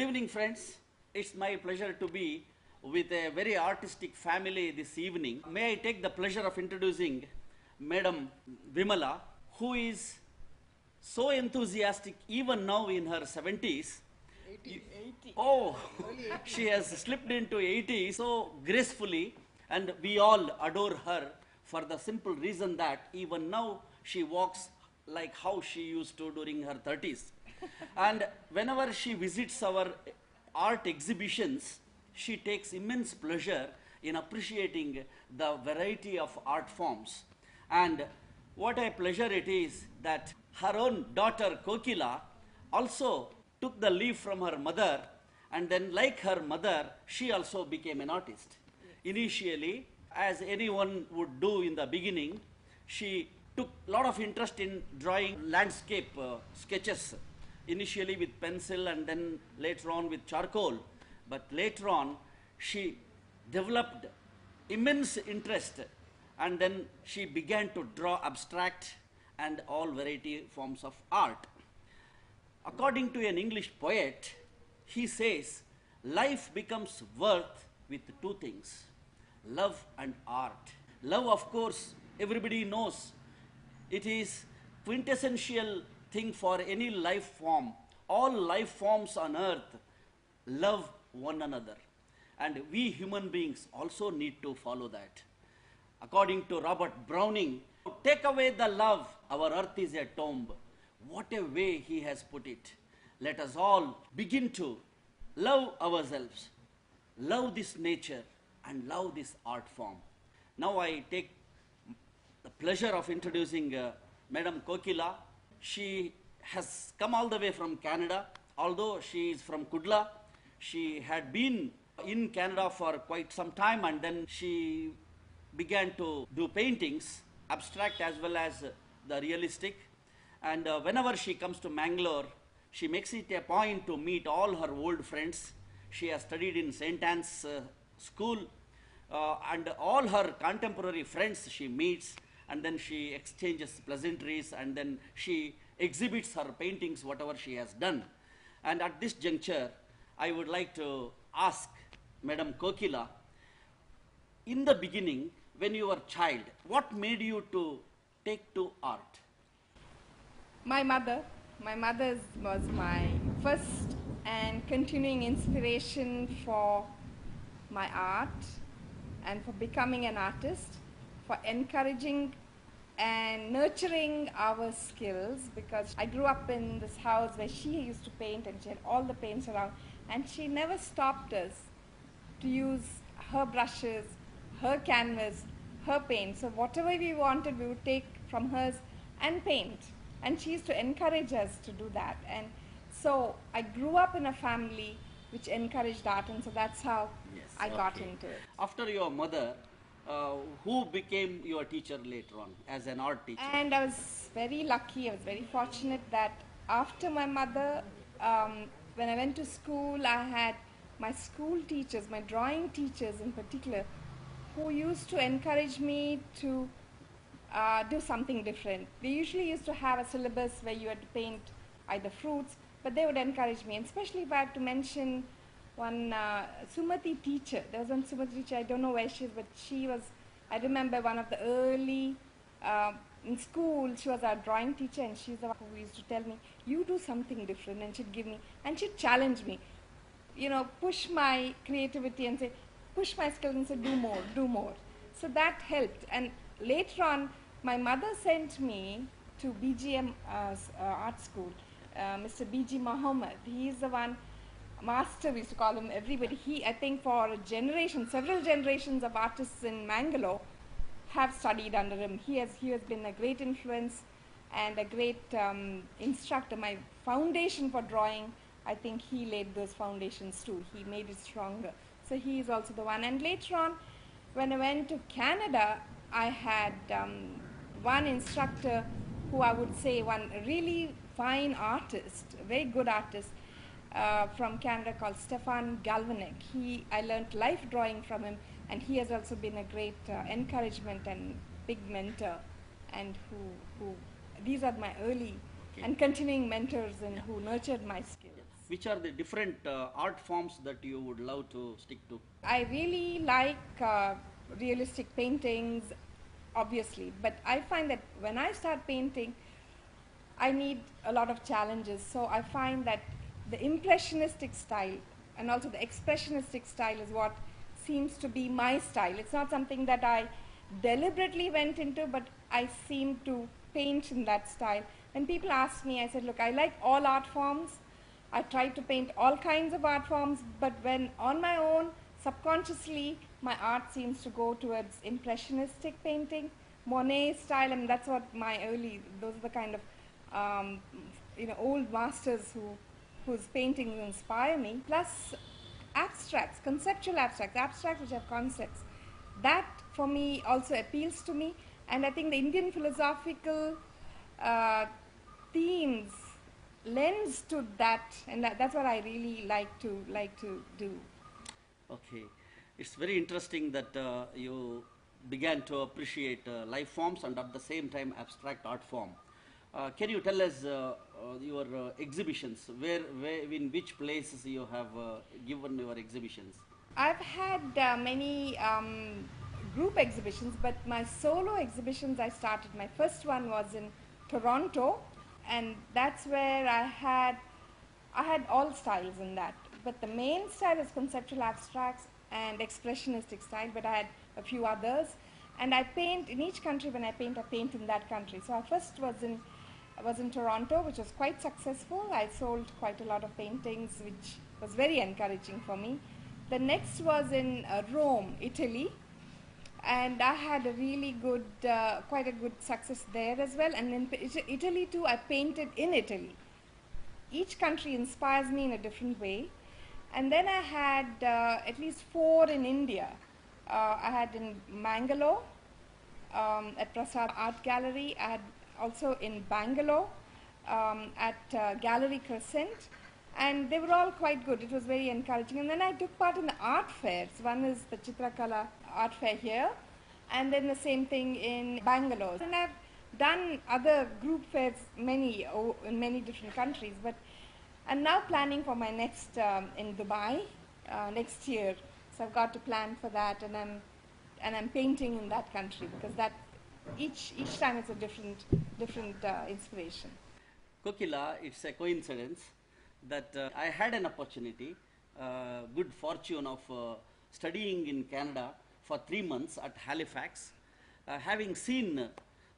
evening, friends. It's my pleasure to be with a very artistic family this evening. May I take the pleasure of introducing Madam Vimala, who is so enthusiastic even now in her 70s. 80. Oh, she has slipped into 80 so gracefully, and we all adore her for the simple reason that even now she walks like how she used to during her 30s. And whenever she visits our art exhibitions, she takes immense pleasure in appreciating the variety of art forms. And what a pleasure it is that her own daughter Kokila also took the leaf from her mother, and then, like her mother, she also became an artist. Initially, as anyone would do in the beginning, she took a lot of interest in drawing landscape sketches, initially with pencil and then later on with charcoal. But later on, she developed immense interest, and then she began to draw abstract and all variety forms of art. According to an English poet, he says, life becomes worth with two things, love and art. Love, of course, everybody knows, it is quintessential thing for any life form. All life forms on earth love one another, and we human beings also need to follow that. According to Robert Browning, take away the love, our earth is a tomb. What a way he has put it. Let us all begin to love ourselves, love this nature, and love this art form. Now I take the pleasure of introducing Madam Kokila. She has come all the way from Canada. Although she is from Kudla, she had been in Canada for quite some time, and then she began to do paintings, abstract as well as the realistic. And whenever she comes to Mangalore, she makes it a point to meet all her old friends. She has studied in St. Anne's school, and all her contemporary friends she meets, and then she exchanges pleasantries, and then she exhibits her paintings, whatever she has done. And at this juncture, I would like to ask Madam Kokila, in the beginning, when you were a child, what made you to take to art? My mother was my first and continuing inspiration for my art and for becoming an artist, for encouraging and nurturing our skills, because I grew up in this house where she used to paint and she had all the paints around, and she never stopped us to use her brushes, her canvas, her paint. So whatever we wanted, we would take from hers and paint. And she used to encourage us to do that. And so I grew up in a family which encouraged art, and so that's how I got into it. After your mother, who became your teacher later on as an art teacher? And I was very lucky, I was very fortunate that after my mother, when I went to school, I had my school teachers, my drawing teachers in particular, who used to encourage me to do something different. They usually used to have a syllabus where you had to paint either fruits, but they would encourage me, and especially if I had to mention one Sumati teacher. There was one Sumati teacher, I don't know where she is, but she was, I remember one of the early, in school, she was our drawing teacher, and she's the one who used to tell me, you do something different, and she'd give me, and she'd challenge me, you know, push my creativity and say, push my skills and say, do more, do more. So that helped. And later on, my mother sent me to BGM art school. Mr. BG Mohammed, he is the one, master we used to call him, everybody. He, I think for a generation, several generations of artists in Mangalore have studied under him. He has been a great influence and a great instructor. My foundation for drawing, I think he laid those foundations too. He made it stronger. So he is also the one. And later on, when I went to Canada, I had one instructor who I would say one really fine artist, a very good artist from Canada called Stefan Galvanek. I learned life drawing from him, and he has also been a great encouragement and big mentor, and these are my early and continuing mentors and who nurtured my skills. which are the different art forms that you would love to stick to? I really like realistic paintings, obviously, but I find that when I start painting, I need a lot of challenges. So I find that the impressionistic style and also the expressionistic style is what seems to be my style. It's not something that I deliberately went into, but I seem to paint in that style. When people ask me, I said, look, I like all art forms. I try to paint all kinds of art forms, but when on my own, subconsciously, my art seems to go towards impressionistic painting, Monet style, and that's what those are the kind of old masters whose paintings inspire me. Plus, abstracts, conceptual abstracts which have concepts. That for me also appeals to me, and I think the Indian philosophical themes lends to that, and that's what I really like to do. Okay, it's very interesting that you began to appreciate life forms and at the same time abstract art form. Can you tell us your exhibitions? In which places you have given your exhibitions? I've had many group exhibitions, but my solo exhibitions I started. My first one was in Toronto, and that's where I had all styles in that. But the main style is conceptual abstracts and expressionistic style, but I had a few others. And I paint in each country. When I paint in that country. So I first was in Toronto, which was quite successful. I sold quite a lot of paintings, which was very encouraging for me. The next was in Rome, Italy, and I had a really good, quite a good success there as well. And in Italy too, I painted in Italy. Each country inspires me in a different way. And then I had at least 4 in India. I had in Mangalore at Prasad Art Gallery. I had also in Bangalore at Gallery Crescent. And they were all quite good. It was very encouraging. And then I took part in the art fairs. One is the Chitrakala art fair here, and then the same thing in Bangalore. And I've done other group fairs in many different countries. But I'm now planning for my next in Dubai next year. So I've got to plan for that, and I'm painting in that country because that each time it's a different inspiration. Kokila, it's a coincidence that I had an opportunity, good fortune of studying in Canada for 3 months at Halifax, having seen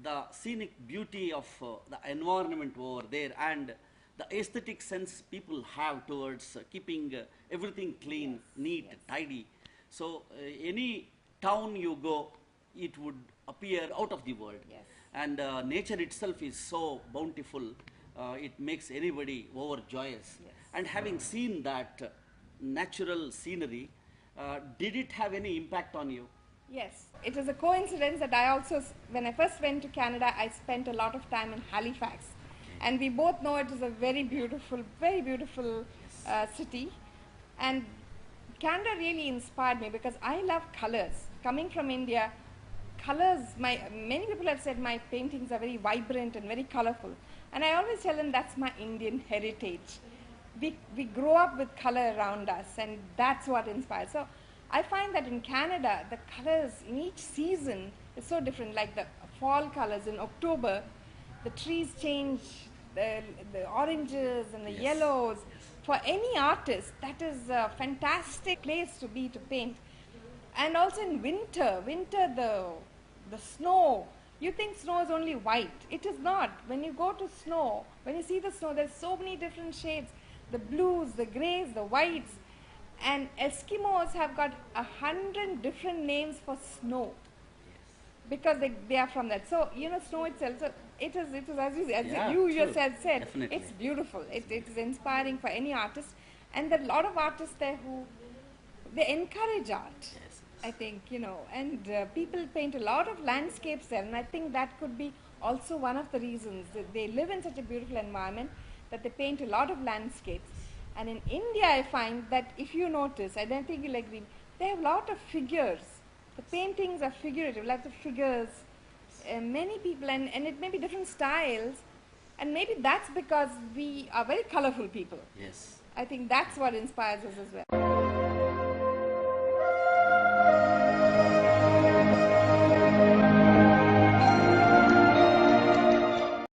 the scenic beauty of the environment over there and the aesthetic sense people have towards keeping everything clean, neat, tidy. So any town you go, it would appear out of the world. Yes. And nature itself is so bountiful, it makes anybody overjoyous. Yes. And having seen that natural scenery, did it have any impact on you? Yes, it was a coincidence that I also, when I first went to Canada, I spent a lot of time in Halifax. And we both know it is a very beautiful city. And Canada really inspired me because I love colors. Coming from India, colors, many people have said my paintings are very vibrant and very colorful. And I always tell them that's my Indian heritage. We grow up with color around us, and that's what inspires. So I find that in Canada, the colors in each season is so different. Like the fall colors in October, the trees change, the oranges and the yellows. For any artist, that is a fantastic place to be to paint. And also in winter, the snow. You think snow is only white. It is not. When you go to snow, when you see the snow, there's so many different shades. The blues, the grays, the whites. And Eskimos have got 100 different names for snow because they are from that. So, snow itself, so it is as you yourself said, Definitely. It's beautiful. It is inspiring for any artist. And there are a lot of artists there who, they encourage art. Yes. I think, and people paint a lot of landscapes there, and I think that could be also one of the reasons that they live in such a beautiful environment that they paint a lot of landscapes. And in India, I find that if you notice, I don't think you'll agree, they have a lot of figures. The paintings are figurative, lots of figures, many people, and it may be different styles, and maybe that's because we are very colorful people. Yes. I think that's what inspires us as well.